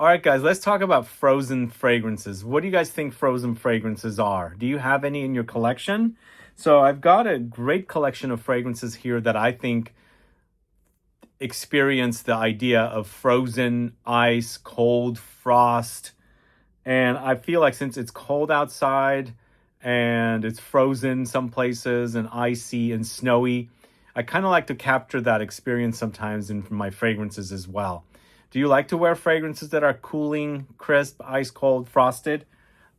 All right, guys, let's talk about frozen fragrances. What do you guys think frozen fragrances are? Do you have any in your collection? So I've got a great collection of fragrances here that I think experience the idea of frozen ice, cold frost. And I feel like since it's cold outside and it's frozen some places and icy and snowy, I kind of like to capture that experience sometimes in my fragrances as well. Do you like to wear fragrances that are cooling, crisp, ice cold, frosted?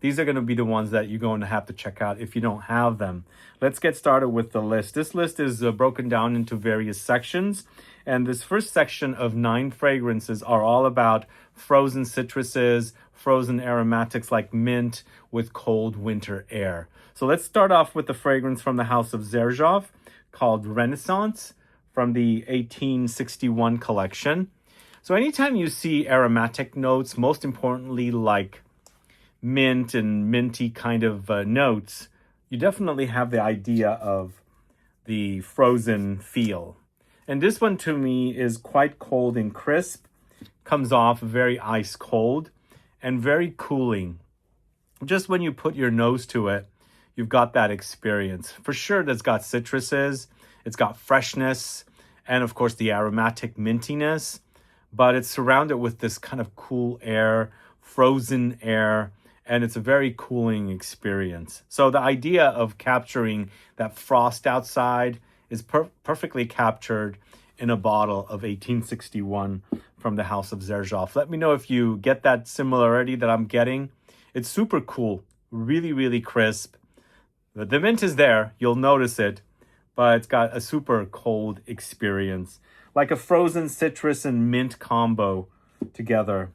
These are going to be the ones that you're going to have to check out if you don't have them. Let's get started with the list. This list is broken down into various sections. And this first section of 9 fragrances are all about frozen citruses, frozen aromatics like mint with cold winter air. So let's start off with the fragrance from the house of Xerjoff called Renaissance from the 1861 collection. So anytime you see aromatic notes, most importantly like mint and minty kind of notes, you definitely have the idea of the frozen feel. And this one to me is quite cold and crisp, comes off very ice cold and very cooling. Just when you put your nose to it, you've got that experience. For sure, that's got citruses, it's got freshness, and of course the aromatic mintiness, but it's surrounded with this kind of cool air, frozen air, and it's a very cooling experience. So the idea of capturing that frost outside is perfectly captured in a bottle of 1861 from the house of Xerjoff. Let me know if you get that similarity that I'm getting. It's super cool, really, really crisp. The mint is there, you'll notice it, but it's got a super cold experience, like a frozen citrus and mint combo together.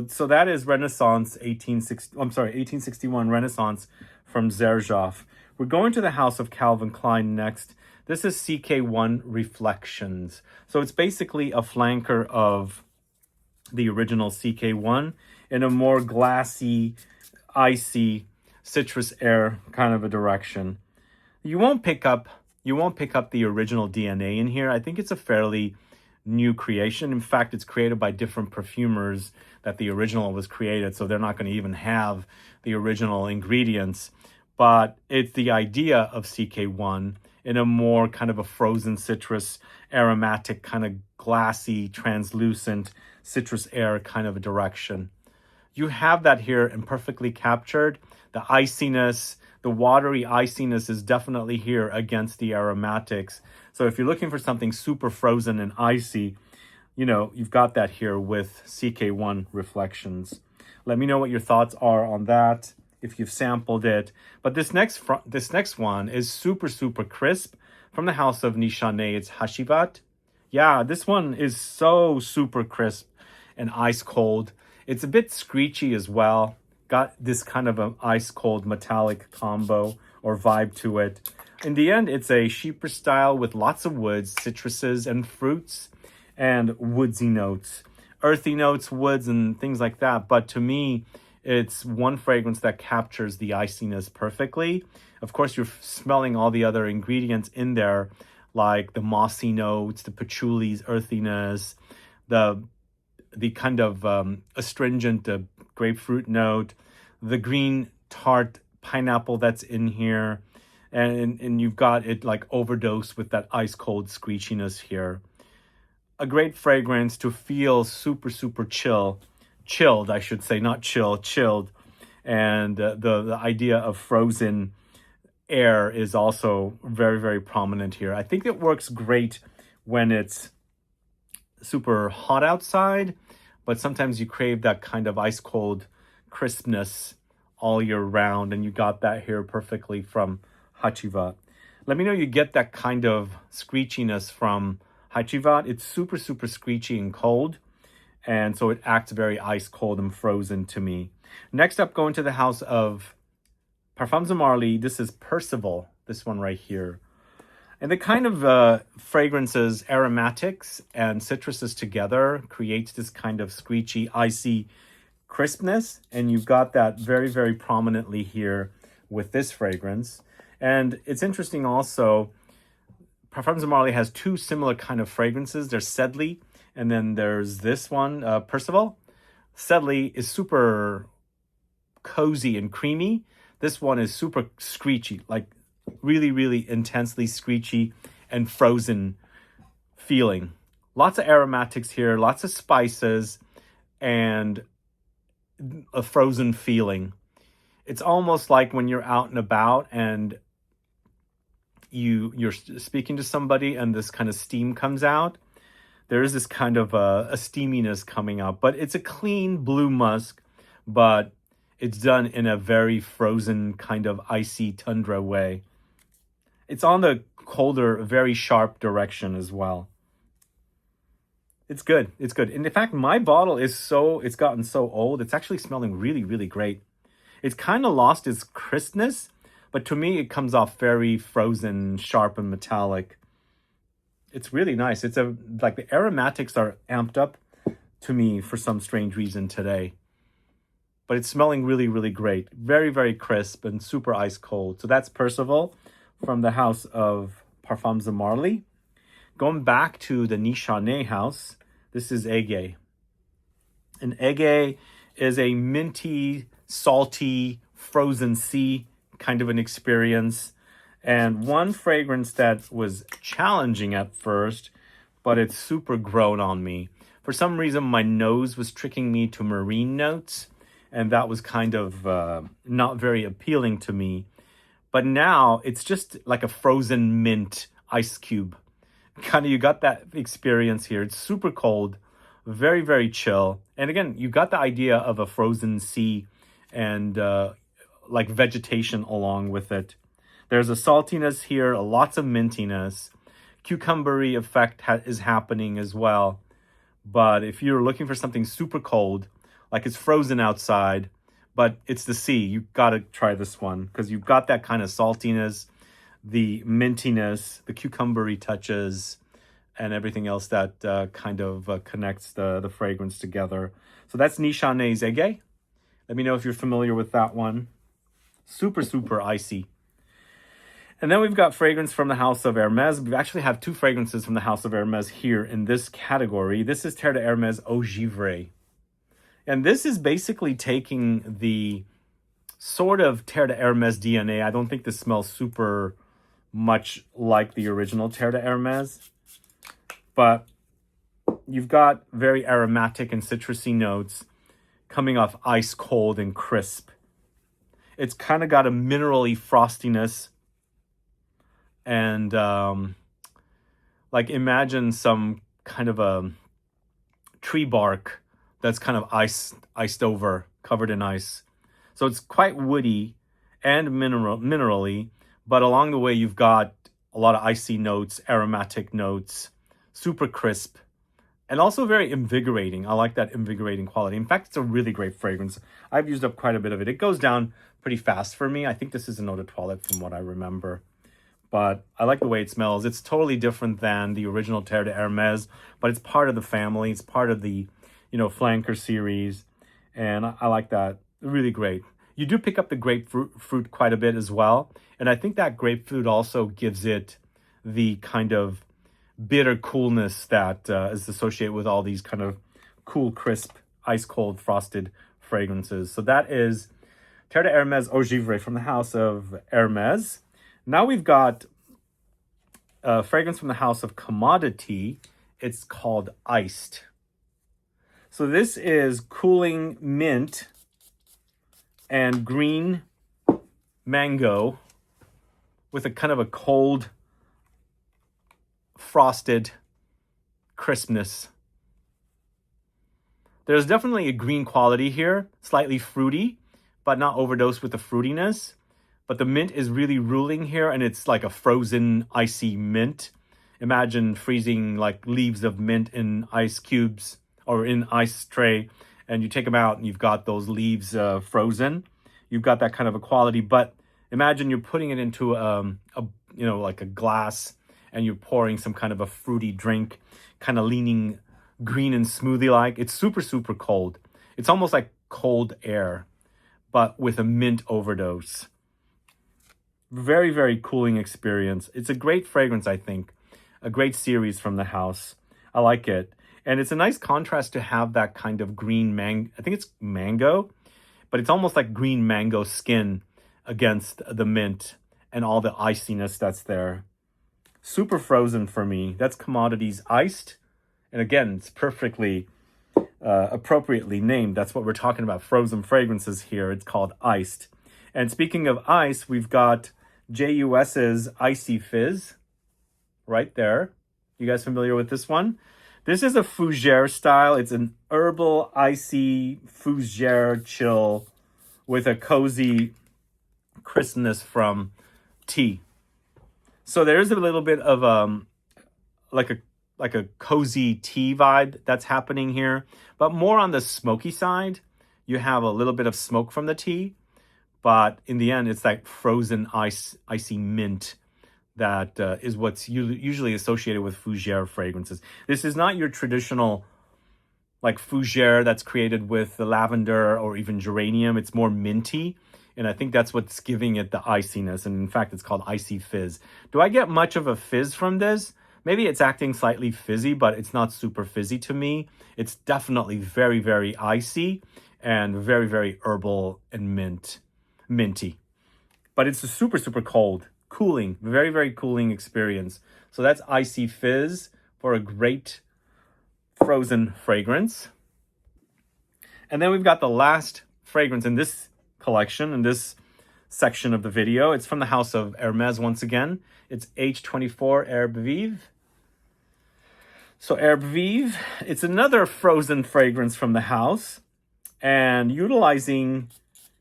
So that is Renaissance 1861 Renaissance from Xerjoff. We're going to the house of Calvin Klein next. This is CK1 Reflections. So it's basically a flanker of the original CK1 in a more glassy, icy, citrus air kind of a direction. You won't pick up the original DNA in here. I think it's a fairly new creation. In fact, it's created by different perfumers that the original was created, so they're not going to even have the original ingredients. But it's the idea of CK1 in a more kind of a frozen citrus, aromatic, kind of glassy, translucent citrus air kind of a direction. You have that here and perfectly captured. The iciness, the watery iciness is definitely here against the aromatics. So if you're looking for something super frozen and icy, you know, you've got that here with CK1 Reflections. Let me know what your thoughts are on that, if you've sampled it. But this next one is super, super crisp from the house of Nishane Hacivat. Yeah, this one is so super crisp and ice cold. It's a bit screechy as well. Got this kind of an ice cold metallic combo or vibe to it. In the end, it's a cheaper style with lots of woods, citruses and fruits and woodsy notes, earthy notes, woods and things like that. But to me, it's one fragrance that captures the iciness perfectly. Of course, you're smelling all the other ingredients in there, like the mossy notes, the patchouli's earthiness, the kind of astringent grapefruit note, the green tart pineapple that's in here, and you've got it like overdosed with that ice cold screechiness here. A great fragrance to feel super, super chilled, I should say, not chilled. And the idea of frozen air is also very, very prominent here. I think it works great when it's super hot outside, but sometimes you crave that kind of ice cold crispness all year round, and you got that here perfectly from Hacivat. Let me know you get that kind of screechiness from Hacivat. It's super, super screechy and cold, and so it acts very ice cold and frozen to me. Next up, going to the house of Parfums Marly. This is Percival, this one right here. And the kind of fragrances, aromatics and citruses together creates this kind of screechy, icy crispness. And you've got that very, very prominently here with this fragrance. And it's interesting also, Parfums Marly has 2 similar kind of fragrances. There's Sedley, and then there's this one, Percival. Sedley is super cozy and creamy. This one is super screechy, like really, really intensely screechy and frozen feeling. Lots of aromatics here, lots of spices, and a frozen feeling. It's almost like when you're out and about and you're speaking to somebody and this kind of steam comes out. There is this kind of a steaminess coming out, but it's a clean blue musk, but it's done in a very frozen kind of icy tundra way. It's on the colder, very sharp direction as well. It's good. It's good. And in fact, my bottle it's gotten so old. It's actually smelling really, really great. It's kind of lost its crispness, but to me, it comes off very frozen, sharp, and metallic. It's really nice. It's like the aromatics are amped up to me for some strange reason today. But it's smelling really, really great. Very, very crisp and super ice cold. So that's Percival from the house of Parfums de Marly. Going back to the Nishane house, this is Ege. And Ege is a minty, salty, frozen sea kind of an experience. And one fragrance that was challenging at first, but it's super grown on me. For some reason, my nose was tricking me to marine notes, and that was kind of not very appealing to me. But now it's just like a frozen mint ice cube. Kind of, you got that experience here. It's super cold, very, very chill. And again, you got the idea of a frozen sea and like vegetation along with it. There's a saltiness here, lots of mintiness. Cucumbery effect is happening as well. But if you're looking for something super cold, like it's frozen outside, but it's the sea, you got to try this one because you've got that kind of saltiness, the mintiness, the cucumbery touches, and everything else that kind of connects the fragrance together. So that's Nishane Ege. Let me know if you're familiar with that one. Super, super icy. And then we've got fragrance from the house of Hermès. We actually have two fragrances from the house of Hermès here in this category. This is Terre de Hermès Eau Givrée. And this is basically taking the sort of Terre de Hermès DNA. I don't think this smells super much like the original Terre de Hermès. But you've got very aromatic and citrusy notes coming off ice cold and crisp. It's kind of got a minerally frostiness. And like imagine some kind of a tree bark that's kind of iced over, covered in ice. So it's quite woody and minerally, but along the way you've got a lot of icy notes, aromatic notes, super crisp, and also very invigorating. I like that invigorating quality. In fact, it's a really great fragrance. I've used up quite a bit of it. It goes down pretty fast for me. I think this is an eau de toilette from what I remember. But I like the way it smells. It's totally different than the original Terre de Hermès, but it's part of the family. It's part of the, flanker series. And I like that. Really great. You do pick up the grapefruit quite a bit as well. And I think that grapefruit also gives it the kind of bitter coolness that is associated with all these kind of cool, crisp, ice-cold, frosted fragrances. So that is Terre de Hermès Eau Givrée from the house of Hermès. Now we've got a fragrance from the house of Commodity. It's called Iced. So this is cooling mint and green mango with a kind of a cold, frosted crispness. There's definitely a green quality here, slightly fruity, but not overdosed with the fruitiness. But the mint is really ruling here, and it's like a frozen, icy mint. Imagine freezing like leaves of mint in ice cubes or in ice tray, and you take them out and you've got those leaves frozen. You've got that kind of a quality, but imagine you're putting it into like a glass, and you're pouring some kind of a fruity drink, kind of leaning green and smoothie-like. It's super, super cold. It's almost like cold air, but with a mint overdose. Very, very cooling experience. It's a great fragrance, I think. A great series from the house. I like it. And it's a nice contrast to have that kind of green I think it's mango, but it's almost like green mango skin against the mint and all the iciness that's there. Super frozen for me. That's Commodities Iced. And again, it's perfectly appropriately named. That's what we're talking about. Frozen fragrances here. It's called Iced. And speaking of ice, we've got J.U.S's Icy Fizz right there. You guys familiar with this one? This is a fougere style. It's an herbal, icy fougere chill with a cozy crispness from tea. So there's a little bit of like a cozy tea vibe that's happening here, but more on the smoky side. You have a little bit of smoke from the tea, but in the end, it's like frozen icy mint that is what's usually associated with fougere fragrances. This is not your traditional like fougere that's created with the lavender or even geranium. It's more minty, and I think that's what's giving it the iciness. And in fact, it's called Icy Fizz. Do I get much of a fizz from this? Maybe it's acting slightly fizzy, but it's not super fizzy to me. It's definitely very, very icy and very, very herbal and minty. But it's a super, super cold, cooling, very, very cooling experience. So that's Icy Fizz for a great frozen fragrance. And then we've got the last fragrance in this collection, in this section of the video. It's from the house of Hermès once again. It's H24 Herbe Vive. So Herbe Vive, it's another frozen fragrance from the house, and utilizing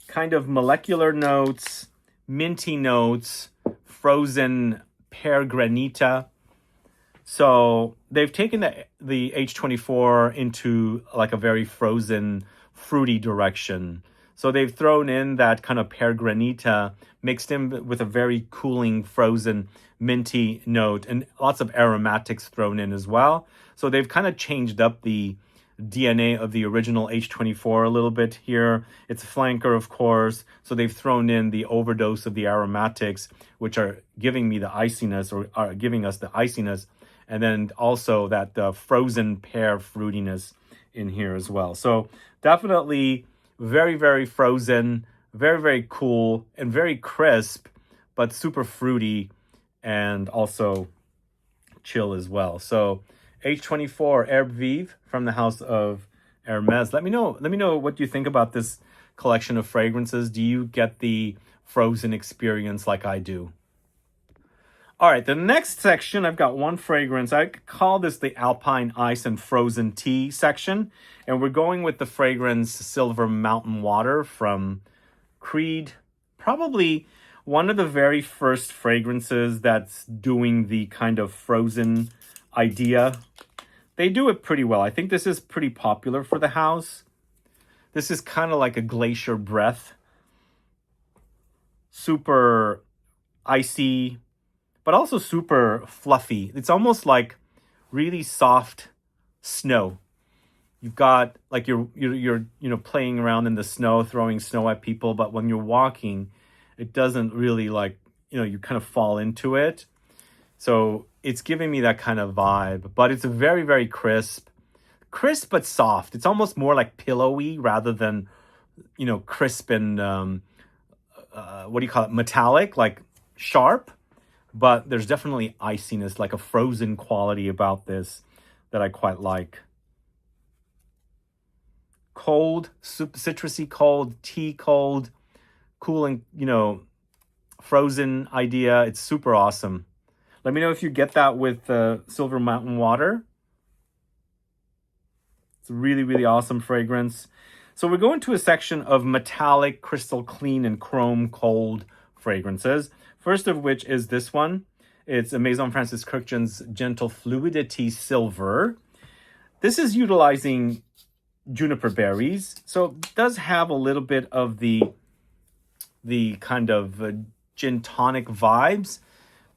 kind of molecular notes, minty notes, frozen pear granita. So they've taken the H24 into like a very frozen, fruity direction. So they've thrown in that kind of pear granita mixed in with a very cooling, frozen, minty note, and lots of aromatics thrown in as well. So they've kind of changed up the DNA of the original H24 a little bit here. It's a flanker, of course. So they've thrown in the overdose of the aromatics, which are giving me the iciness, or are giving us the iciness. And then also that frozen pear fruitiness in here as well. So definitely very, very frozen, very, very cool, and very crisp, but super fruity and also chill as well. So H24 Herbe Vive from the house of Hermès. Let me know what you think about this collection of fragrances. Do you get the frozen experience like I do? All right, the next section, I've got one fragrance. I call this the Alpine Ice and Frozen Tea section. And we're going with the fragrance Silver Mountain Water from Creed. Probably one of the very first fragrances that's doing the kind of frozen idea. They do it pretty well. I think this is pretty popular for the house. This is kind of like a glacier breath. Super icy, but also super fluffy. It's almost like really soft snow. You've got like you're playing around in the snow, throwing snow at people, but when you're walking, it doesn't really like, you kind of fall into it. So it's giving me that kind of vibe, but it's very, very crisp but soft. It's almost more like pillowy rather than, crisp and metallic, like sharp. But there's definitely iciness, like a frozen quality about this that I quite like. Cold, citrusy cold, tea cold, cooling, frozen idea. It's super awesome. Let me know if you get that with Silver Mountain Water. It's a really, really awesome fragrance. So we're going to a section of metallic, crystal clean, and chrome cold fragrances. First of which is this one. It's a Maison Francis Kurkdjian's Gentle Fluidity Silver. This is utilizing juniper berries. So it does have a little bit of the kind of gin tonic vibes,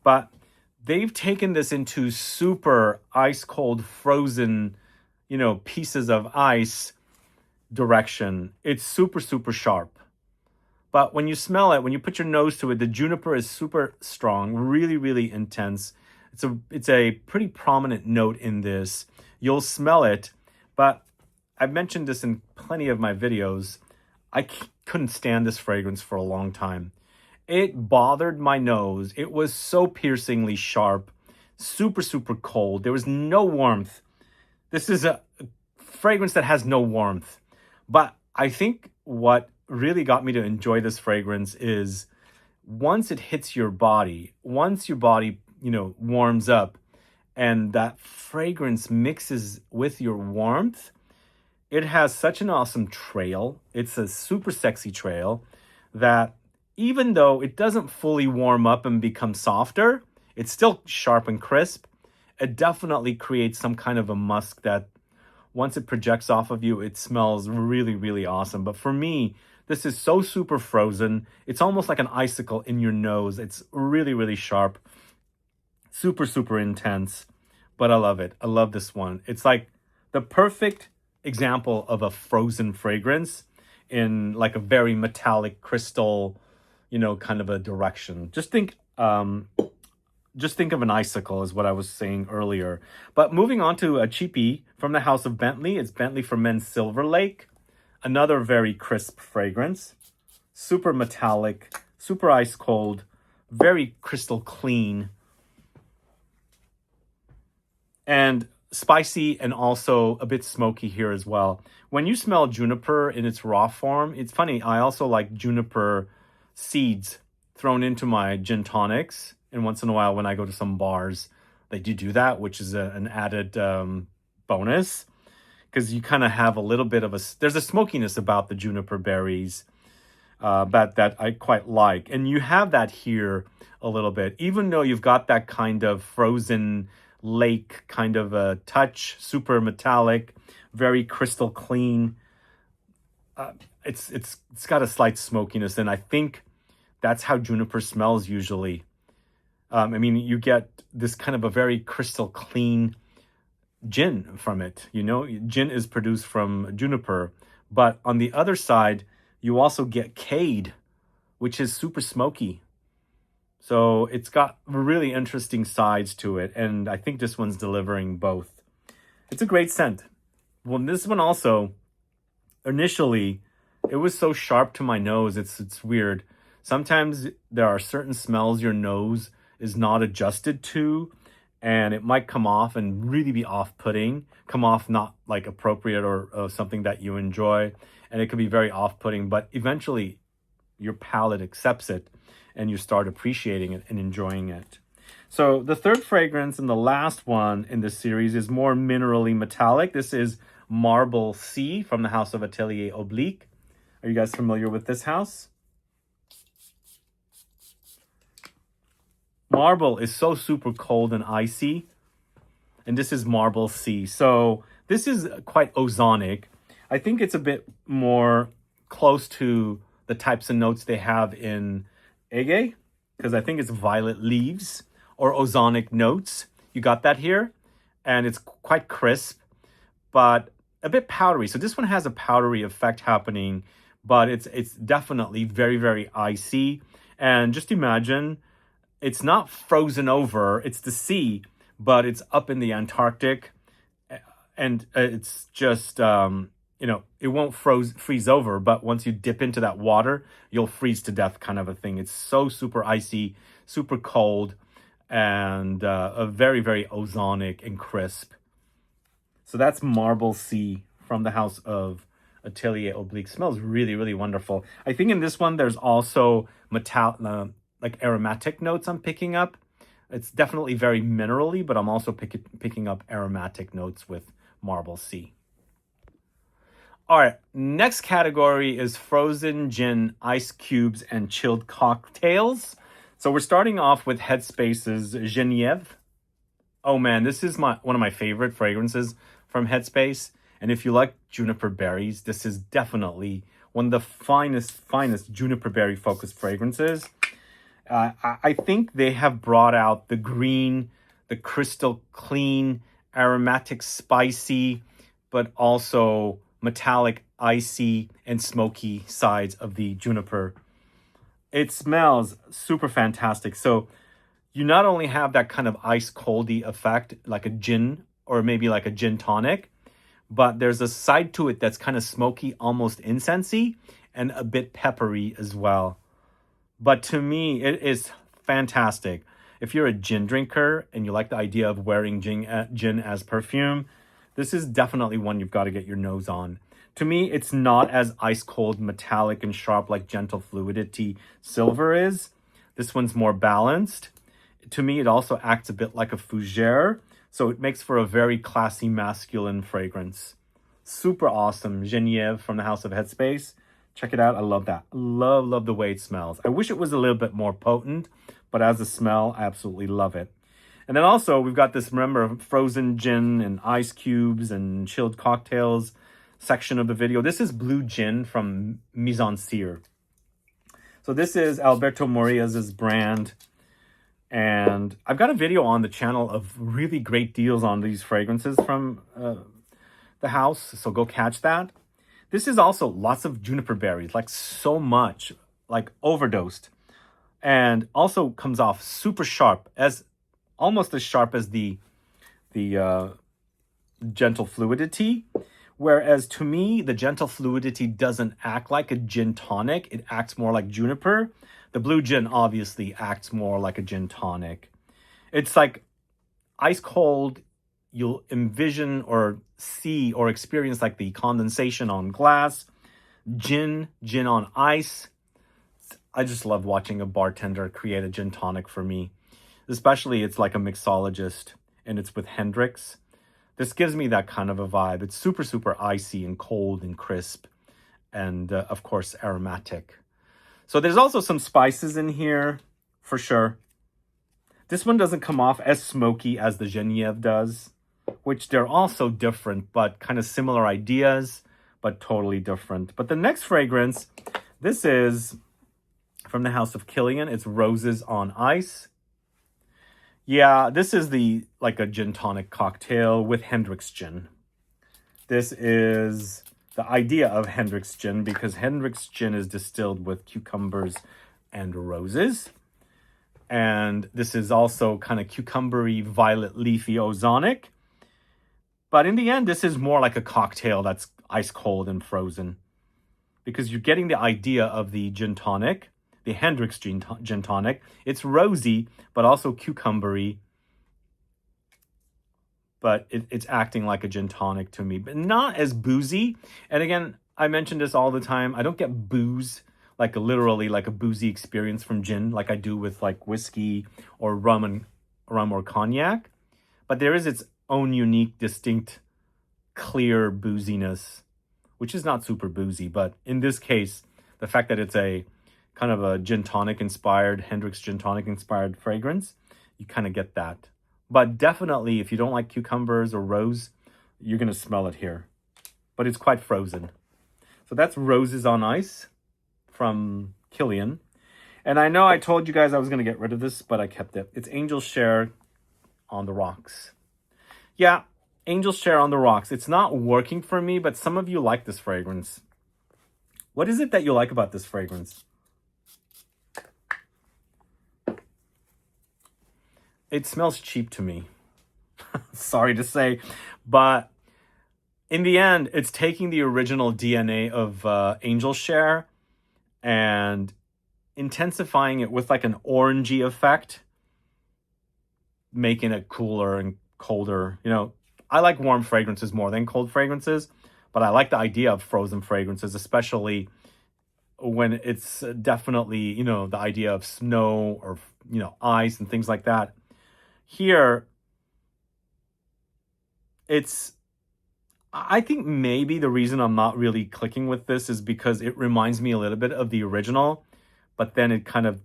but they've taken this into super ice cold frozen, pieces of ice direction. It's super, super sharp. But when you smell it, when you put your nose to it, the juniper is super strong, really, really intense. It's a pretty prominent note in this. you'll smell it. But I've mentioned this in plenty of my videos. I couldn't stand this fragrance for a long time. It bothered my nose. It was so piercingly sharp, super, super cold. There was no warmth. This is a fragrance that has no warmth. But I think what really got me to enjoy this fragrance is once it hits your body, once your body, warms up and that fragrance mixes with your warmth, it has such an awesome trail. It's a super sexy trail that even though it doesn't fully warm up and become softer, it's still sharp and crisp. It definitely creates some kind of a musk that once it projects off of you, it smells really, really awesome. But for me, this is so super frozen. It's almost like an icicle in your nose. It's really, really sharp. Super, super intense. But I love it. I love this one. It's like the perfect example of a frozen fragrance in like a very metallic crystal, kind of a direction. Just think of an icicle is what I was saying earlier. But moving on to a cheapie from the house of Bentley. It's Bentley For Men Silverlake. Another very crisp fragrance. Super metallic, super ice cold, very crystal clean. And spicy and also a bit smoky here as well. When you smell juniper in its raw form, it's funny, I also like juniper seeds thrown into my gin tonics. And once in a while when I go to some bars, they do that, which is an added bonus. Because you kind of have a little bit of there's a smokiness about the juniper berries that I quite like. And you have that here a little bit, even though you've got that kind of frozen lake kind of a touch, super metallic, very crystal clean. It's got a slight smokiness, and I think that's how juniper smells usually. You get this kind of a very crystal clean gin from it. Gin is produced from juniper, but on the other side, you also get cade, which is super smoky. So it's got really interesting sides to it, and I think this one's delivering both. It's a great scent. Well, this one also, initially, it was so sharp to my nose, it's weird. Sometimes there are certain smells your nose is not adjusted to, and it might come off and really be off-putting, come off not like appropriate or something that you enjoy, and it could be very off-putting, but eventually your palate accepts it and you start appreciating it and enjoying it. So the third fragrance and the last one in this series is more minerally metallic. This is Marble Sea from the house of Atelier Oblique. Are you guys familiar with this house? Marble is so super cold and icy, and this is Marble Sea. So this is quite ozonic. I think it's a bit more close to the types of notes they have in Ege, because I think it's violet leaves or ozonic notes. You got that here, and it's quite crisp, but a bit powdery. So this one has a powdery effect happening, but it's definitely very, very icy. And just imagine, it's not frozen over, it's the sea, but it's up in the Antarctic, and it's just, it won't freeze over, but once you dip into that water, you'll freeze to death kind of a thing. It's so super icy, super cold, and a very, very ozonic and crisp. So that's Marble Sea from the house of Atelier Oblique. Smells really, really wonderful. I think in this one, there's also like aromatic notes I'm picking up. It's definitely very minerally, but I'm also picking up aromatic notes with Marble Sea. All right, next category is frozen gin, ice cubes, and chilled cocktails. So we're starting off with Headspace's Genievre. Oh man, this is one of my favorite fragrances from Headspace. And if you like juniper berries, this is definitely one of the finest juniper berry focused fragrances. I think they have brought out the green, the crystal clean, aromatic, spicy, but also metallic, icy, and smoky sides of the juniper. It smells super fantastic. So you not only have that kind of ice coldy effect like a gin or maybe like a gin tonic. But there's a side to it that's kind of smoky, almost incensey, and a bit peppery as well. But to me, it is fantastic. If you're a gin drinker and you like the idea of wearing gin as perfume, this is definitely one you've got to get your nose on. To me, it's not as ice cold, metallic, and sharp like Gentle Fluidity Silver is. This one's more balanced. To me, it also acts a bit like a fougere, so it makes for a very classy, masculine fragrance. Super awesome. Genievre from the House of Headspace. Check it out. I love that. Love the way it smells. I wish it was a little bit more potent, but as a smell, I absolutely love it. And then also, we've got this, remember, frozen gin and ice cubes and chilled cocktails section of the video. This is Blue Gin from Mizensir. So this is Alberto Moria's brand. And I've got a video on the channel of really great deals on these fragrances from the house. So go catch that. This is also lots of juniper berries, like so much, like overdosed. And also comes off super sharp, almost as sharp as the Gentle Fluidity. Whereas to me, the Gentle Fluidity doesn't act like a gin tonic. It acts more like juniper. The Blue Gin obviously acts more like a gin tonic. It's like ice cold. You'll envision or see or experience like the condensation on glass. Gin on ice. I just love watching a bartender create a gin tonic for me. Especially it's like a mixologist and it's with Hendrix. This gives me that kind of a vibe. It's super, super icy and cold and crisp. And of course, aromatic. So there's also some spices in here for sure. This one doesn't come off as smoky as the Genievre does, which they're also different, but kind of similar ideas, but totally different. But the next fragrance, this is from the House of Kilian. It's Roses on Ice. Yeah, this is like a gin tonic cocktail with Hendrix gin. This is the idea of Hendrix gin because Hendrix gin is distilled with cucumbers and roses. And this is also kind of cucumbery, violet, leafy, ozonic. But in the end, this is more like a cocktail that's ice cold and frozen. Because you're getting the idea of the gin tonic, the Hendrix gin tonic. It's rosy, but also cucumbery. But it's acting like a gin tonic to me, but not as boozy. And again, I mention this all the time. I don't get booze, like literally like a boozy experience from gin, like I do with like whiskey or rum or cognac. But there is its own unique, distinct, clear booziness, which is not super boozy. But in this case, the fact that it's a kind of a gin tonic inspired, Hendrix gin tonic inspired fragrance, you kind of get that. But definitely, if you don't like cucumbers or rose, you're going to smell it here. But it's quite frozen. So that's Roses on Ice from Kilian. And I know I told you guys I was going to get rid of this, but I kept it. It's Angel Share on the Rocks. Yeah, Angel Share on the Rocks. It's not working for me, but some of you like this fragrance. What is it that you like about this fragrance? It smells cheap to me. Sorry to say. But in the end, it's taking the original DNA of Angel Share and intensifying it with like an orangey effect, making it cooler and colder. You know, I like warm fragrances more than cold fragrances, but I like the idea of frozen fragrances, especially when it's definitely, you know, the idea of snow or, you know, ice and things like that. Here, I think maybe the reason I'm not really clicking with this is because it reminds me a little bit of the original, but then it kind of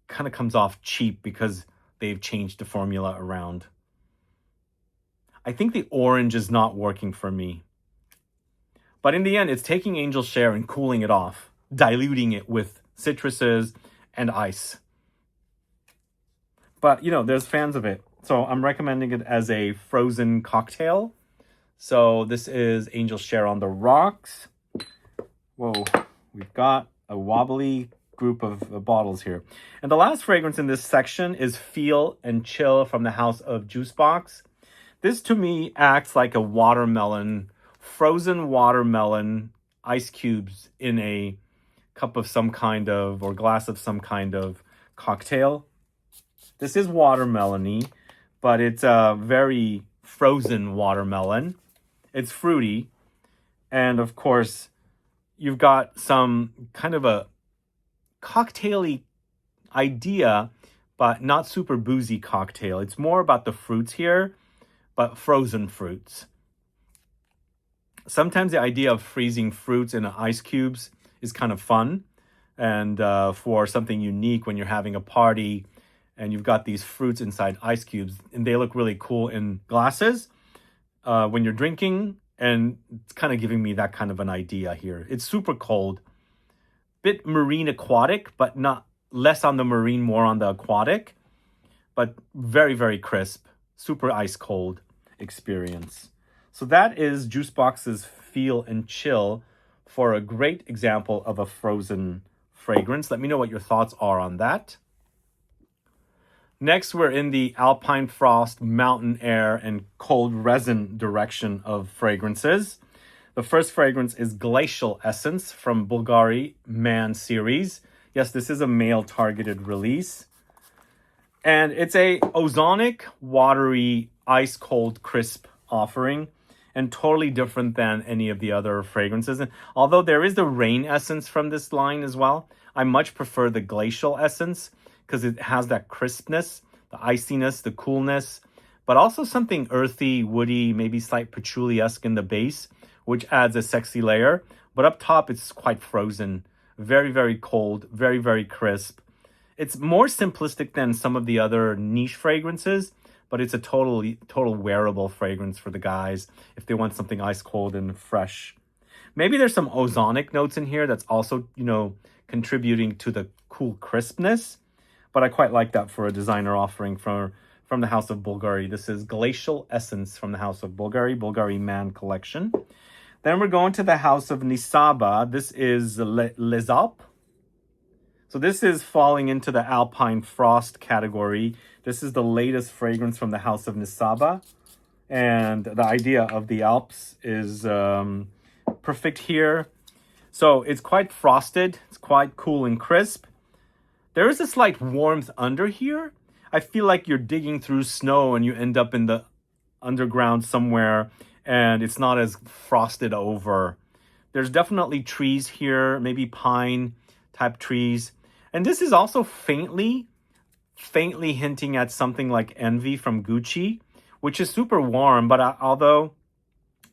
comes off cheap because they've changed the formula around. I think the orange is not working for me. But in the end, it's taking Angel Share and cooling it off, diluting it with citruses and ice. But, you know, there's fans of it. So I'm recommending it as a frozen cocktail. So this is Angel Share on the Rocks. Whoa, we've got a wobbly group of bottles here. And the last fragrance in this section is Feel and Chill from the House of Juicebox. This to me acts like a watermelon, frozen watermelon ice cubes in a cup of some kind of, or glass of some kind of cocktail. This is watermelony, but it's a very frozen watermelon. It's fruity. And of course, you've got some kind of a cocktaily idea, but not super boozy cocktail. It's more about the fruits here, but frozen fruits. Sometimes the idea of freezing fruits in ice cubes is kind of fun, and for something unique when you're having a party and you've got these fruits inside ice cubes, and they look really cool in glasses when you're drinking, and it's kind of giving me that kind of an idea here. It's super cold, bit marine aquatic, but not less on the marine, more on the aquatic, but very, very crisp, super ice cold experience. So that is Juicebox's Feel and Chill for a great example of a frozen fragrance. Let me know what your thoughts are on that. Next, we're in the Alpine Frost, Mountain Air, and Cold Resin direction of fragrances. The first fragrance is Glacial Essence from Bulgari Man series. Yes, this is a male-targeted release. And it's a ozonic, watery, ice-cold, crisp offering, and totally different than any of the other fragrances. And although there is the rain essence from this line as well, I much prefer the Glacial Essence because it has that crispness, the iciness, the coolness, but also something earthy, woody, maybe slight patchouli-esque in the base, which adds a sexy layer. But up top, it's quite frozen, very, very cold, very, very crisp. It's more simplistic than some of the other niche fragrances, but it's a total wearable fragrance for the guys if they want something ice cold and fresh. Maybe there's some ozonic notes in here that's also, contributing to the cool crispness, but I quite like that for a designer offering from the House of Bulgari. This is Glacial Essence from the House of Bulgari, Bulgari Man collection. Then we're going to the House of Nissaba. This is Les Alpes. So this is falling into the Alpine Frost category. This is the latest fragrance from the House of Nissaba. And the idea of the Alps is perfect here. So it's quite frosted. It's quite cool and crisp. There is a slight warmth under here. I feel like you're digging through snow and you end up in the underground somewhere and it's not as frosted over. There's definitely trees here, maybe pine type trees. And this is also faintly hinting at something like Envy from Gucci, which is super warm. But although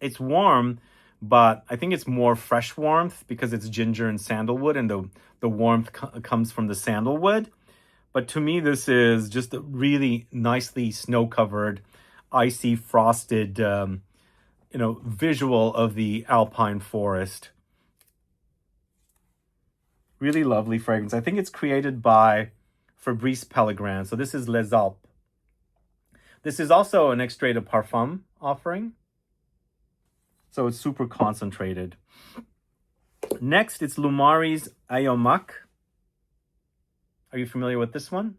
it's warm, but I think it's more fresh warmth because it's ginger and sandalwood, and the warmth comes from the sandalwood. But to me, this is just a really nicely snow-covered, icy, frosted, visual of the alpine forest. Really lovely fragrance. I think it's created by Fabrice Pellegrin. So this is Les Alpes. This is also an extrait de parfum offering. So it's super concentrated. Next, it's Loumari Aomak. Are you familiar with this one?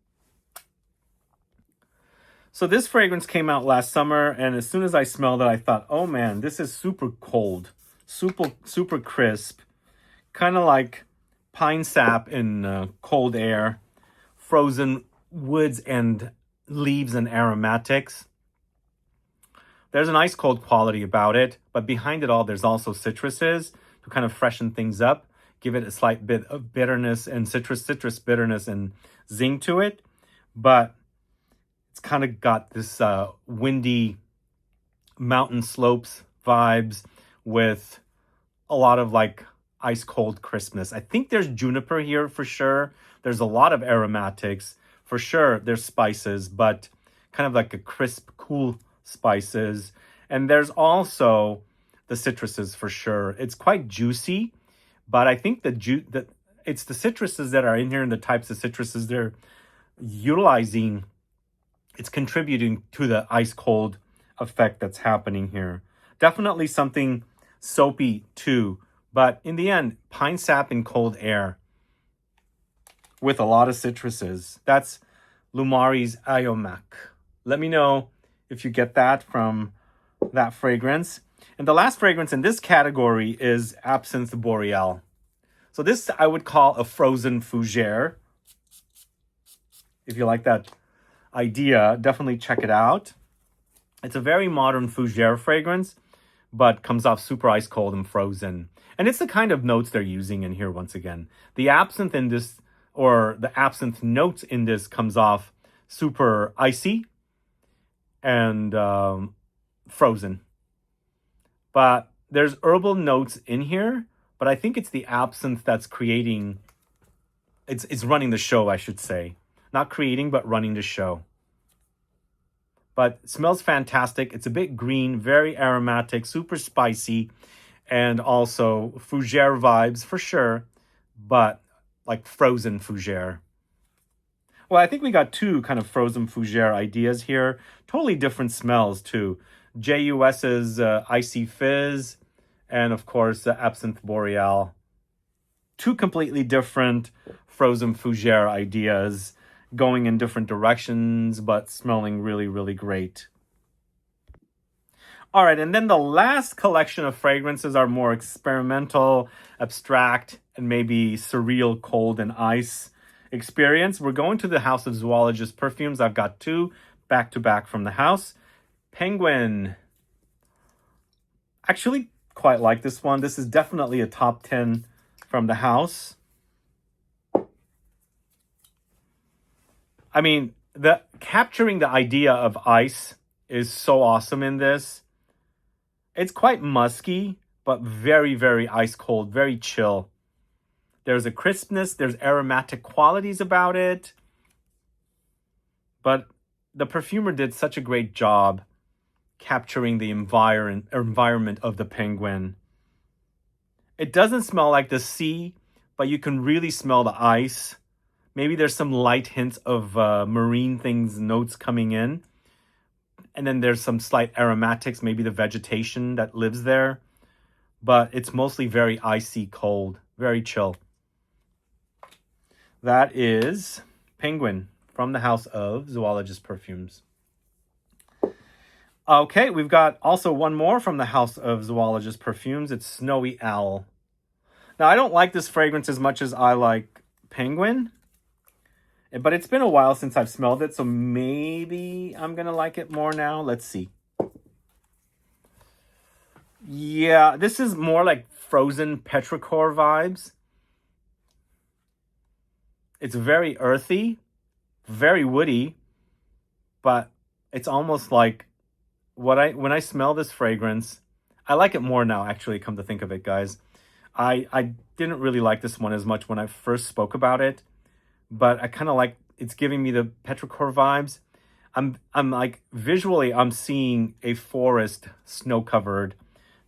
So this fragrance came out last summer, and as soon as I smelled it, I thought, oh man, this is super cold, super crisp, kind of like pine sap in cold air, frozen woods and leaves and aromatics. There's an ice cold quality about it, but behind it all, there's also citruses to kind of freshen things up, give it a slight bit of bitterness and citrus bitterness and zing to it. But it's kind of got this windy mountain slopes vibes with a lot of like ice cold crispness. I think there's juniper here for sure. There's a lot of aromatics for sure. There's spices, but kind of like a crisp, cool spices. And there's also the citruses for sure. It's quite juicy, but I think it's the citruses that are in here and the types of citruses they're utilizing. It's contributing to the ice cold effect that's happening here. Definitely something soapy too, but in the end, pine sap in cold air with a lot of citruses. That's Loumari Aomak. Let me know if you get that from that fragrance. And the last fragrance in this category is Absinthe Boreal. So this I would call a frozen fougere. If you like that idea, definitely check it out. It's a very modern fougere fragrance, but comes off super ice cold and frozen. And it's the kind of notes they're using in here once again. The absinthe in this, or the absinthe notes in this, comes off super icy and frozen. But there's herbal notes in here, but I think it's the absinthe that's creating, it's running the show, I should say. Not creating, but running the show. But it smells fantastic. It's a bit green, very aromatic, super spicy, and also fougere vibes for sure, but like frozen fougere. Well, I think we got two kind of frozen fougere ideas here. Totally different smells too. J.U.S's Icy Fizz, and of course Absinthe Boreal. Two completely different frozen fougere ideas, going in different directions, but smelling really, really great. All right, and then the last collection of fragrances are more experimental, abstract, and maybe surreal cold and ice experience. We're going to the House of Zoologist Perfumes. I've got two back-to-back from the house. Penguin. Actually, quite like this one. This is definitely a top 10 from the house. I mean, capturing the idea of ice is so awesome in this. It's quite musky, but very, very ice cold, very chill. There's a crispness, there's aromatic qualities about it. But the perfumer did such a great job capturing the environment of the penguin. It doesn't smell like the sea, but you can really smell the ice. Maybe there's some light hints of marine things, notes coming in. And then there's some slight aromatics, maybe the vegetation that lives there. But it's mostly very icy cold, very chill. That is Penguin from the House of Zoologist Perfumes. Okay, we've got also one more from the House of Zoologist Perfumes. It's Snowy Owl. Now, I don't like this fragrance as much as I like Penguin. But it's been a while since I've smelled it, so maybe I'm going to like it more now. Let's see. Yeah, this is more like frozen petrichor vibes. It's very earthy, very woody, but it's almost like when I smell this fragrance, I like it more now, actually, come to think of it, guys. I didn't really like this one as much when I first spoke about it. But I kind of like, it's giving me the petrichor vibes. I'm like, visually, I'm seeing a forest, snow-covered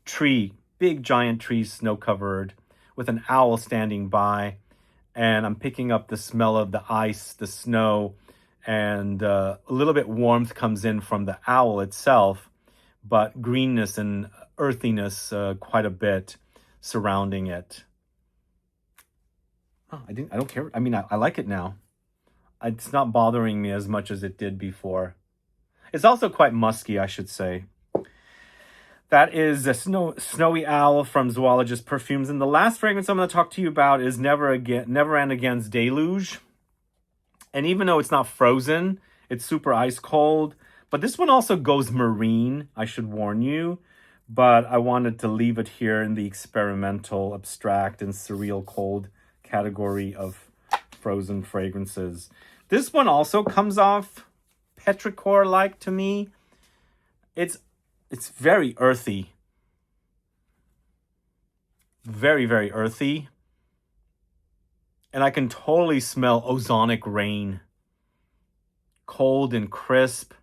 tree, big giant tree, snow-covered, with an owl standing by. And I'm picking up the smell of the ice, the snow, and a little bit warmth comes in from the owl itself, but greenness and earthiness quite a bit surrounding it. Oh, I don't care. I mean, I like it now. It's not bothering me as much as it did before. It's also quite musky, I should say. That is a Snowy Owl from Zoologist Perfumes. And the last fragrance I'm going to talk to you about is NVRNAGN Deluge. And even though it's not frozen, it's super ice cold. But this one also goes marine, I should warn you. But I wanted to leave it here in the experimental, abstract, and surreal cold category of frozen fragrances. This one also comes off petrichor-like to me. It's very earthy. Very, very earthy. And I can totally smell ozonic rain. Cold and crisp.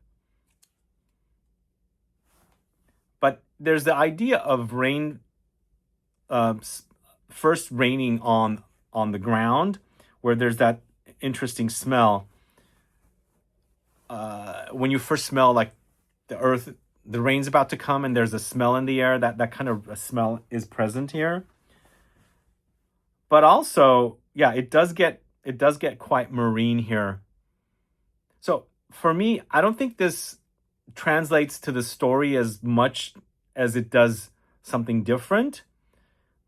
But there's the idea of rain first raining on the ground, where there's that interesting smell. When you first smell like the earth, the rain's about to come and there's a smell in the air, that kind of a smell is present here. But also, yeah, it does get quite marine here. So for me, I don't think this translates to the story as much as it does something different,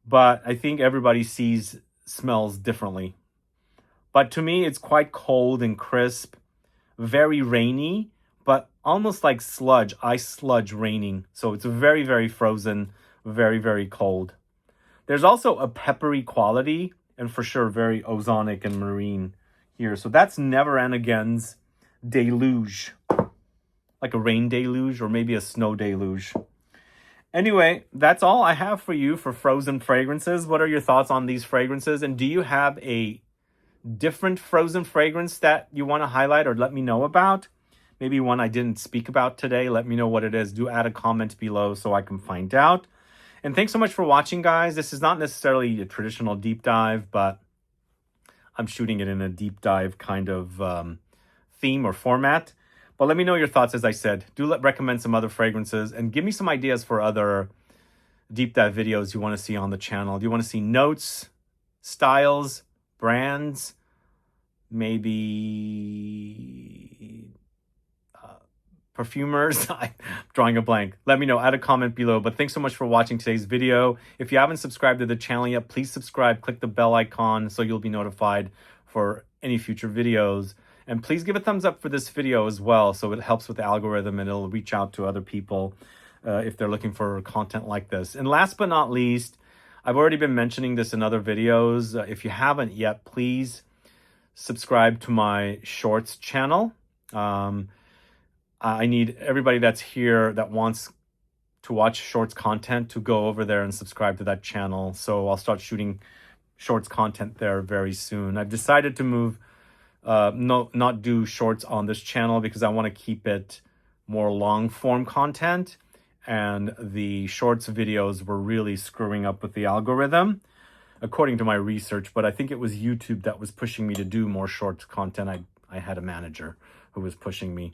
but I think everybody smells differently. But to me, it's quite cold and crisp, very rainy, but almost like sludge, ice sludge raining. So it's very, very frozen, very, very cold. There's also a peppery quality, and for sure very ozonic and marine here. So that's NVRNAGN's Deluge, like a rain deluge or maybe a snow deluge. Anyway, that's all I have for you for frozen fragrances. What are your thoughts on these fragrances? And do you have a different frozen fragrance that you want to highlight or let me know about? Maybe one I didn't speak about today. Let me know what it is. Do add a comment below so I can find out. And thanks so much for watching, guys. This is not necessarily a traditional deep dive, but I'm shooting it in a deep dive kind of theme or format. But let me know your thoughts, as I said. Do recommend some other fragrances and give me some ideas for other deep dive videos you want to see on the channel. Do you want to see notes, styles, brands, maybe perfumers? I'm drawing a blank. Let me know. Add a comment below. But thanks so much for watching today's video. If you haven't subscribed to the channel yet, please subscribe. Click the bell icon so you'll be notified for any future videos. And please give a thumbs up for this video as well, so it helps with the algorithm and it'll reach out to other people if they're looking for content like this. And last but not least, I've already been mentioning this in other videos. If you haven't yet, please subscribe to my shorts channel. I need everybody that's here that wants to watch shorts content to go over there and subscribe to that channel. So I'll start shooting shorts content there very soon. I've decided to move not do shorts on this channel because I want to keep it more long form content, and the shorts videos were really screwing up with the algorithm according to my research. But I think it was YouTube that was pushing me to do more shorts content. I had a manager who was pushing me.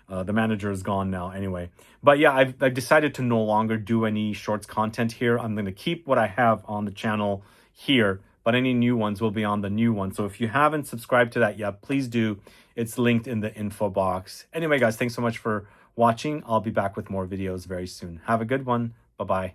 The manager is gone now anyway. But yeah, I've decided to no longer do any shorts content here. I'm going to keep what I have on the channel here, but any new ones will be on the new one. So if you haven't subscribed to that yet, please do. It's linked in the info box. Anyway, guys, thanks so much for watching. I'll be back with more videos very soon. Have a good one. Bye-bye.